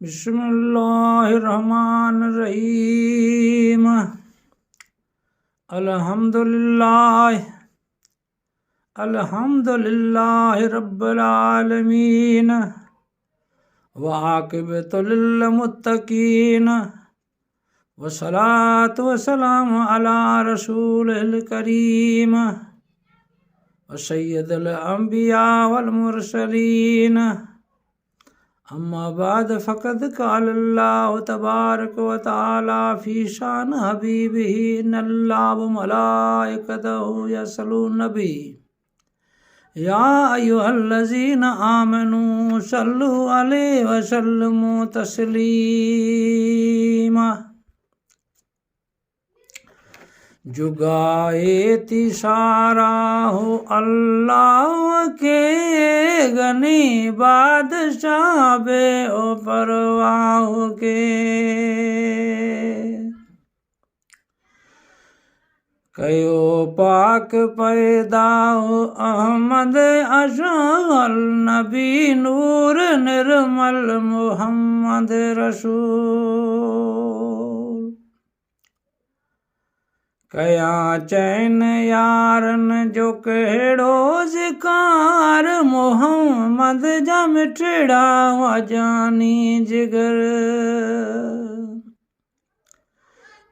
बिस्मिल्लाहिर्रहमानिर्रहीम। अल्हम्दुलिल्लाह रब्बिल आलमीन व आक़िबतुल मुत्तक़ीन वस्सलातु वस्सलामु अला रसूलिल करीम व सय्यदिल अंबिया वल मुरसलीन। अम्मा बाद फ़क़द क़ाल अल्लाहु तबारक व तआला फ़ी शान हबीबिही इन्नल्लाह व मलाइकतहु यसल्लून नबी या अय्युहल्लज़ीना आमनू सल्लु अलैहि व सल्लिमू तस्लीमा। जुगाएती सारा हो अल्लाह के गनी बादशाह बे ओ परवाह के। कयो पाक पैदा हो अहमद अशल नबी नूर निर्मल मुहम्मद रसूल। कया चैन यारन जो कहिड़ो ज़िकार मुहम्मद जा मिठड़ा वजानी जिगर।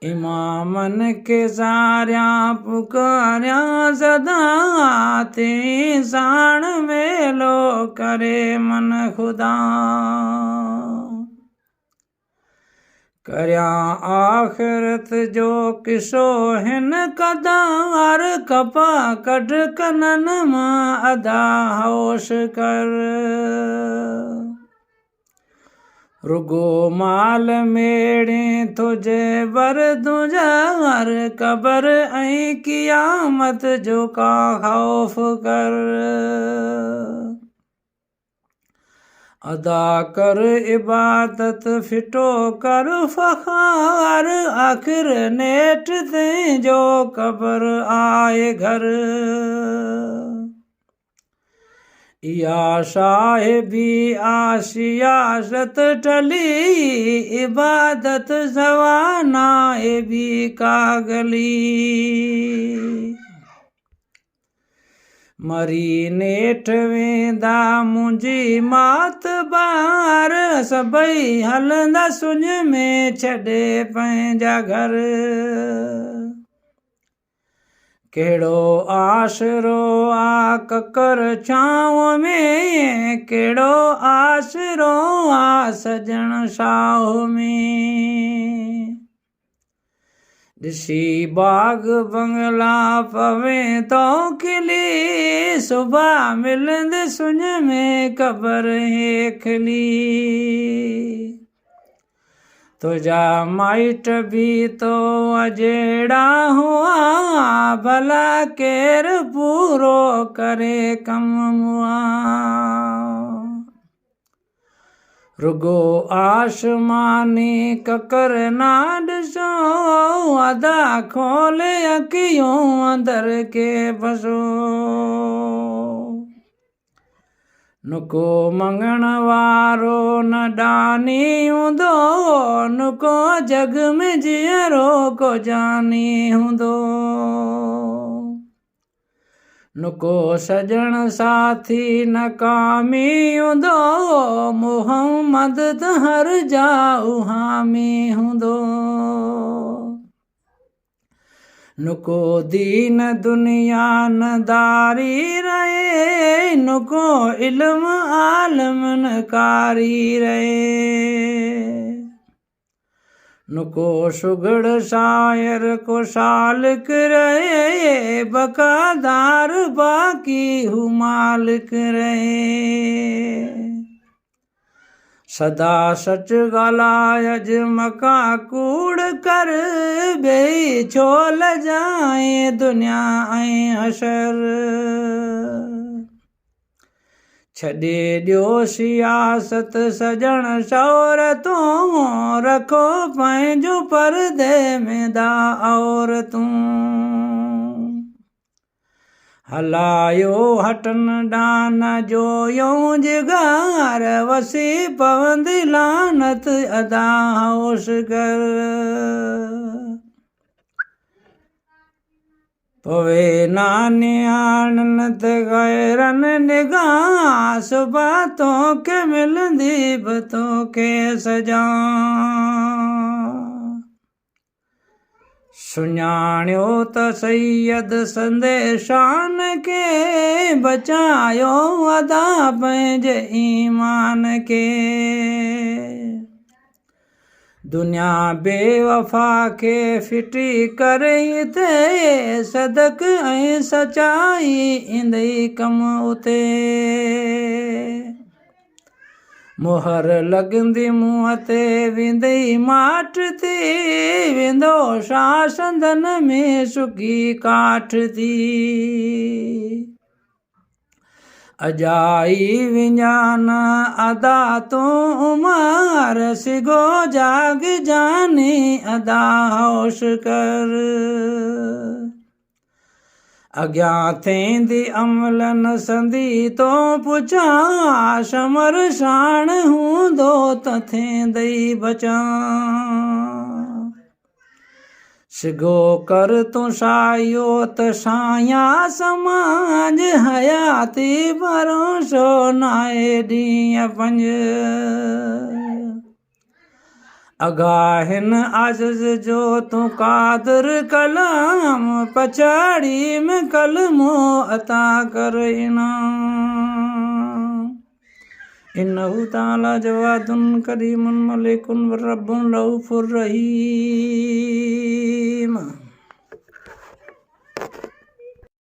इमामन के सारिया पुकारिया सदा ते साण मेलो करे मन खुदा। करया आखिरत जो किसो हिन कदार कपा कढ कनन मां अदा होश कर। रुगो माल मेड़े तुझे बर तुझार कबर ऐं कियामत जो का खौफ कर। अदा कर इबादत फिटो कर फ़ख़ार आखिर नेठ ते जो कबर आए घर। या साहिबी आसियासत टली इबादत सवाना भी कागली। मरी नेठ वेंदा मुंहिंजी मात बार सभई हलंदा सुञ में छॾे पंहिंजा घर। कहिड़ो आसरो आ ककर छांव में कहिड़ो आसरो आ सजण साह में। ॾिसी बाग बंगला पवे तो खिली सुबह मिलंदे सुञ में कबर हेखली। तुझा माइट भी तो अजेड़ा हुआ भला केर पूरो करे कम मुआ। रुगो आसमानी ककर ना ॾिसो अदा खोले अखियूं अंदर के बसो। नुको मंगण वारो न डानी हूंदो नुको जग में जीअरो को जानी हूंदो। नुको सजण साथी नकामी हूंदो मुहम्मद त हर जाऊ हामी हूंदो। नुको दीन दुनिया न दारी रहे नुको इल्म आलम न कारी रहे। नुको सुगड़ शायर को सालिक रहे बकादार बाकी हु मालिक रहे। सदा सच ॻाल्हाए अज मका कूड़ कर बेई छो लजाए दुनिया ऐं हशर। छॾे ॾियो सियासत सजण शौहरतूं रखो पंहिंजो परदे में दा औरतूं। हलायो हटन डान जो यूं जिगार वसी पवंदी लानत अदा होश कर पवे नानियाणन ते गैरन निगाह सुबातों के मिलंदी बतों के सजा सुञाणियो त सैयद संदेशान के बचायो अदा पंहिंजे ईमान के दुनिया बेवफा के फिटी करे थे सदक ऐं सचाई ईंदई कम उते मोहर लॻंदी मुंहं ते वेंदई माठ थी वेंदो छा संदन में सुकी काठ थी अजाई विञान अदा तूं उमार सिगो जाग जानी अदा होश कर अॻियां थींदी अमलन संदी तो पुछां शमर शान हूंदो त थींदई बचां सिगो कर तूं सायो त साया समाज हयाती भरोसो नाहे ॾींहं पंज अगाहिन आज़िज़ जो तूं कादिर कलाम पछाड़ी में कलमो अता कर इनाम इन्नहु ताला जवादुन करीमुन मलिकुन रब्बुन रऊफुर रहीम